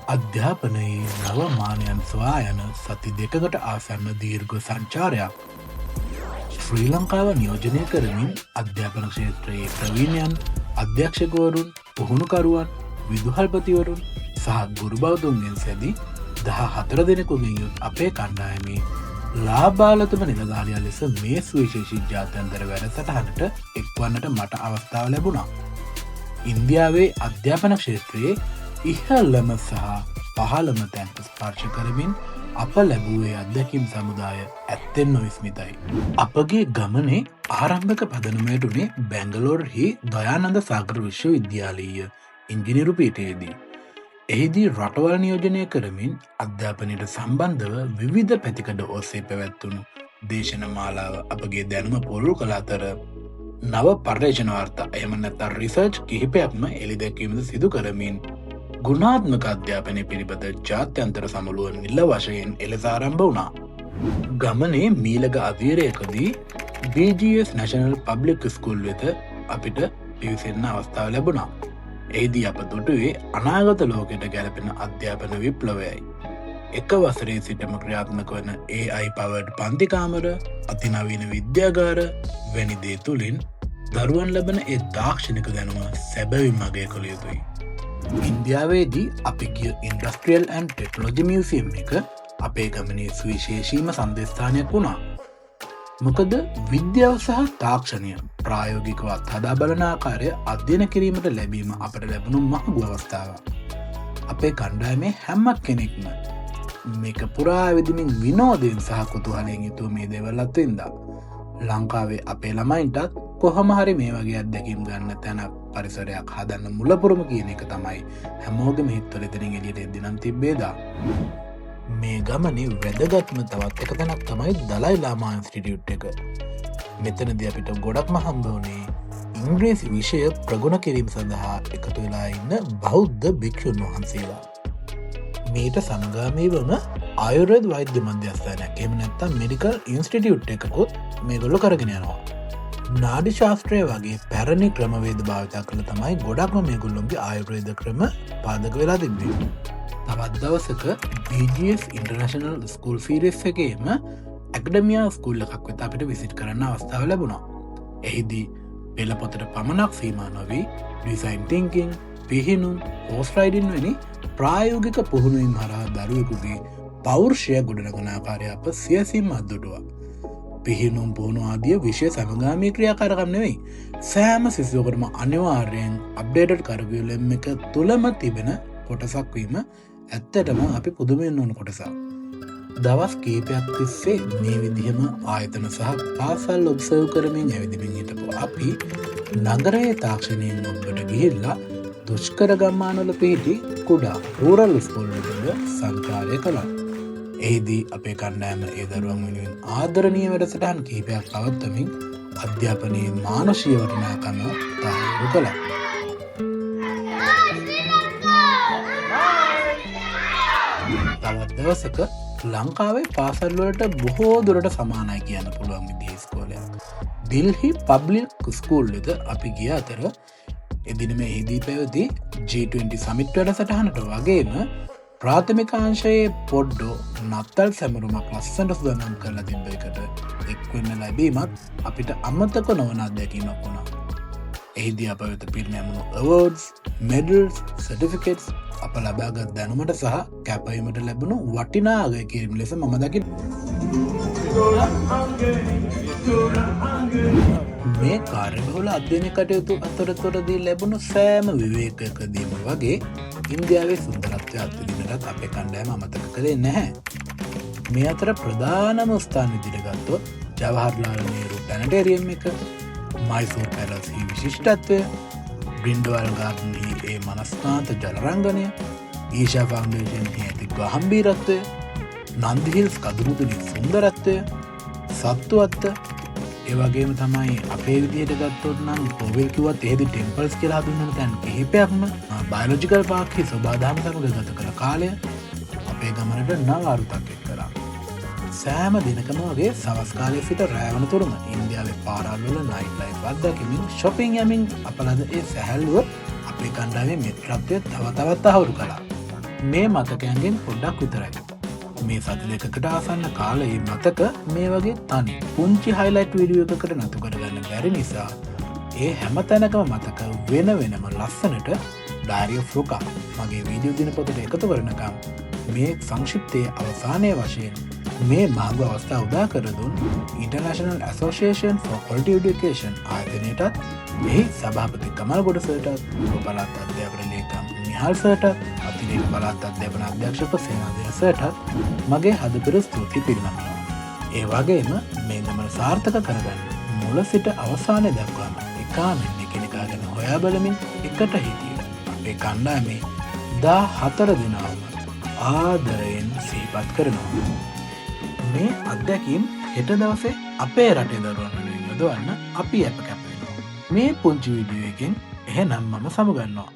අධ්‍යාපනයේ නව මානයන් සොයා යන සති දෙකකට ආසන්න දීර්ඝ සංචාරයක් ශ්‍රී ලංකාව නියෝජනය කරමින් අධ්‍යාපන ක්ෂේත්‍රයේ ප්‍රවීණයන් අධ්‍යක්ෂකවරුන් පුහුණුකරුවන් විදුහල්පතිවරුන් සහ ගුරුබෞතුන්ගෙන් සැදී 14 දෙනෙකුගෙන් යුත් අපේ කණ්ඩායමේ ලාබාලතුම නිලධාරියා ලෙස මේ සුවිශේෂී ජාත්‍යන්තර වැඩසටහනට එක්වන්නට මට අවස්ථාව ලැබුණා. ඉන්දියාවේ අධ්‍යාපන ක්ෂේත්‍රයේ ඉහළම සහ පහළම තැන් ස්පර්ශ කරමින් අප ලැබුවේ අත්දැකීම් සමුදාය ඇත්තෙන් නොවිස්මිතයි. අපගේ ගමනේ ආරම්භක පදනමයටුනේ බැංගලෝර්හි දයානන්ද සාගර විශ්වවිද්‍යාලීය ඉංජිනේරු පීඨයේදී. එහිදී රටවල් නියෝජනය කරමින් අධ්‍යාපනයට සම්බන්ධව විවිධ පැතිකඩ ඔස්සේ පැවැත්වුණු දේශන මාලාව අපගේ දැනුම පුළුල් කළ අතර නව පර්යේෂණ වාර්තා එහෙම නැත්නම් රිසර්ච් කිහිපයක්ම එළිදැක්වීමද සිදු කරමින් ගුණාත්මක අධ්‍යාපනය පිළිබඳ ජාත්‍යන්තර සමුළුව නිල වශයෙන් එලෙස ආරම්භ වුණා. ගමනේ මීළඟ අධීරයකදී BGS National Public School වෙත අපිට පිවිසෙන්න අවස්ථාව ලැබුණා. එහිදී අප දුටුවේ අනාගත ලෝකයට ගැලපෙන අධ්‍යාපන විප්ලවයයි. එක වසරේ සිටම ක්‍රියාත්මක වන AI powered පන්තිකාමර, අතිනවීන විද්‍යාගාර වැනි දේ තුළින් දරුවන් ලබන ඒ තාක්ෂණික දැනුම සැබවින්ම අගය කළ යුතුයි. ඉන්දියාවේදී අපි ගිය ඉන්ඩස්ට්‍රියල් ඇන්ඩ් ටෙක්නොලොජි මියුසියම් එක අපේ ගමනේ සුවිශේෂීම සන්දස්ථානයක් වුණා. මොකද විද්‍යාව සහ තාක්ෂණය ප්‍රායෝගිකවත් හදා බලන ආකාරය අධ්‍යයන කිරීමට ලැබීම අපට ලැබුණු මහඟු අවස්ථාවක්. අපේ කණ්ඩායමේ හැම කෙනෙක්ම මේක පුරා විදිමින් විනෝදයෙන් සහ කුතුහලයෙන් යුතුව මේ දේවල් අත්විඳා. ලංකාවේ අපේ ළමයින්ටත් කොහොම හරි මේ වගේ අත්දැකීම් ගන්න තැන පරිසරයක් හදන්න මුලපුරම කියන එක තමයි හැමෝගෙම හිත්වල එතනින් එළියට එද්දි නම් තිබ්බේදා. මේ ගමනේ වැදගත්ම තවත් එක තැනක් තමයි දලයි ලාමා ඉන්ස්ටිටියුට් එක. මෙතනදී අපිට ගොඩක්ම හම්බ වුණේ ඉංග්‍රීසි විෂය ප්‍රගුණ කිරීම සඳහා එකතු වෙලා ඉන්න බෞද්ධ භික්ෂුන් වහන්සේලා. මීට සමගාමීවම ආයුර්වේද වෛද්‍ය මධ්‍යස්ථානයක් එහෙම නැත්නම් මෙඩිකල් ඉන්ස්ටිටියුට් එකකුත් මේගොල්ලෝ කරගෙන යනවා. නාඩි ශාස්ත්‍රය වගේ පැරණි ක්‍රමවේද භාවිත කළ තමයි ගොඩක්ම මේගොල්ලොන්ගේ ආයුර්වේද ක්‍රම පාදක වෙලා තිබෙන්නේ. තවත් දවසක BGS International School Series එකේම ඇකඩමියා ස්කූල් එකක් වෙත අපිට විසිට් කරන්න අවස්ථාව ලැබුණා. එහිදී පෙළ පොතට පමණක් සීමා නොවී ඩිසයින් තින්කින්, පිහිනුම්, හෝස් රයිඩින් වැනි ප්‍රායෝගික පුහුණුවීම් හරහා දරුවෙකුගේ පෞරුෂය ගොඩනගන ආකාරය අප සියසින්ම අත්දුටුවා. පිහිනුම් පුහුණු ආදිය විෂය සමගාමී ක්‍රියාකාරකම් නෙවෙයි. සෑම සිසුවකටම අනිවාර්යයෙන් අප්ඩේටඩ් කරිකියුලම් එක තුලම තිබෙන කොටසක් වීම ඇත්තටම අපි පුදුමයෙන් ඕන කොටසක්. දවස් කීපයක් තිස්සේ මේ විදිහම ආයතන සහ පාසල් ඔබ්සර්ව් කරමින් ඇවිදිමින් හිටපු අපි නගරයේ තාක්ෂණයෙන් ඔබට ගිහිල්ලා දුෂ්කර ගම්මානවල පිහිටි කුඩා රූරල් ස්කූල් වල සංචාරය කළා. එහිදී අපේ කණ්ඩායම ඒ දරුවන් වෙනුවෙන් ආදරණීය වැඩසටහන් කිහිපයක් පවත්වමින් අධ්‍යාපනයේ මානසික වටිනාකම තහවුරු කළා. තවත් දවසක ලංකාවේ පාසල් වලට බොහෝ දුරට සමානයි කියන්න පුළුවන් විදිහේ ස්කෝලයක් දිල්හි පබ්ලික් ස්කූල් වෙත අපි ගිය අතර එදිනම එහිදී පැවති G20 සමිට් වැඩසටහනට වගේම ප්‍රාථමිකාංශයේ පොඩ්ඩෝ නත්තල් සැමරුමක් ලස්සනට සුදානම් කරලා තිබ්බ එකට එක්වෙන්න ලැබීමත් අපිට අමතක නොවන අත්දැකීමක් වුණා. එහිදී අප වෙත පිරිනැමුණු අවෝඩ්ස්, මෙඩල්ස්, සර්ටිෆිකේට්ස් අප ලබාගත් දැනුමට සහ කැපවීමට ලැබුණු වටිනා අගය කිරීම ලෙස මම මේ කාර්යබහුල අධ්‍යයන කටයුතු අතරතුරදී ලැබුණු සෑම විවේකයකදීම වගේ ඉන්දියාවේ සුන්දරත්වය අත්විඳින්නටත් අපේ කණ්ඩායම අමතක කළේ නැහැ. මේ අතර ප්‍රධානම ස්ථාන විදිහට ගත්තොත් ජවහර්ලාල් නේරු ප්ලැනටේරියම් එක, මයිසූර් පැලස් හි විශිෂ්ටත්වය, බ්‍රින්ඩවල් ගාර්ඩන් හි ඒ මනස්නාත ජලරංගනය, ඊෂා ෆවුන්ඩේෂන් හි ඇති ගාම්භීරත්වය, නන්දි හිල්ස් කදුමුදුනේ සුන්දරත්වය, සත්තුවත්ත, ඒ වගේම තමයි අපේ විදිහට ගත්තොත් නම් පොවිල් කිව්වත් එහෙදි ටෙම්පල්ස් කියලා හඳුන්වන තැන් කිහිපයක්ම බයොලොජිකල් පාර්ක් හි සෝබාදාම සමග ගත කළ කාලය අපේ ගමනට නව අරුතක් එක් කළා. සෑම දිනකම වගේ සවස් කාලයේ සිට රෑ වනතුරුම ඉන්දියාවේ පාරවල් වල නයිට් ලයිෆ් අත්දැකීමින් shopping යමින් අපලද ඒ සැහැල්ලුව අපේ කණ්ඩායමේ මිත්‍රත්වය තව තවත් තහවුරු කළා. මේ මතකයන්ගෙන් පොඩ්ඩක් විතරයි. මේ සති දෙකකට ආසන්න කාලයේ මතක මේ වගේ තනි පුංචි හයිලයිට් වීඩියෝ එකකට නතු කරගන්න බැරි නිසා ඒ හැම තැනකම මතක වෙන වෙනම ලස්සනට ඩයරි ඔෆ් රොකා මගේ වීඩියෝ දිනපොතට එකතු කරනකම් මේ සංක්ෂිප්තයේ අවසානයේ වශයෙන් මේ මාර්ග අවස්ථාව උදා කර දුන් International Association for Quality Education ආයතනයටත් එහි සභාපති කමල් ගොඩසටත් පළාත් අධ්‍යාපන ලේකම් නිහාල් සර්ටත් අතිරේක පළාත් අධ්‍යාපන අධ්‍යක්ෂක සේනාධිර සර්ටත් මගේ හදපිර ස්තුති පිරිනමනවා. ඒ වගේම මේ ගමන සාර්ථක කරගන්න මුල සිට අවසානය දක්වාම එකාමෙන් එකිනෙකා ගැන හොයා බලමින් එකට හිටිය අපේ කණ්ඩායමේ 14 දෙනාම ආදරයෙන් සිහිපත් කරනවා. මේ අත්දැකීම් හෙට දවසේ අපේ රටේ දරුවන් වෙනුවෙන් යොදවන්න අපි අප කැප වෙනවා. මේ පුංචි වීඩියෝ එකෙන් එහෙනම් මම සමුගන්නවා.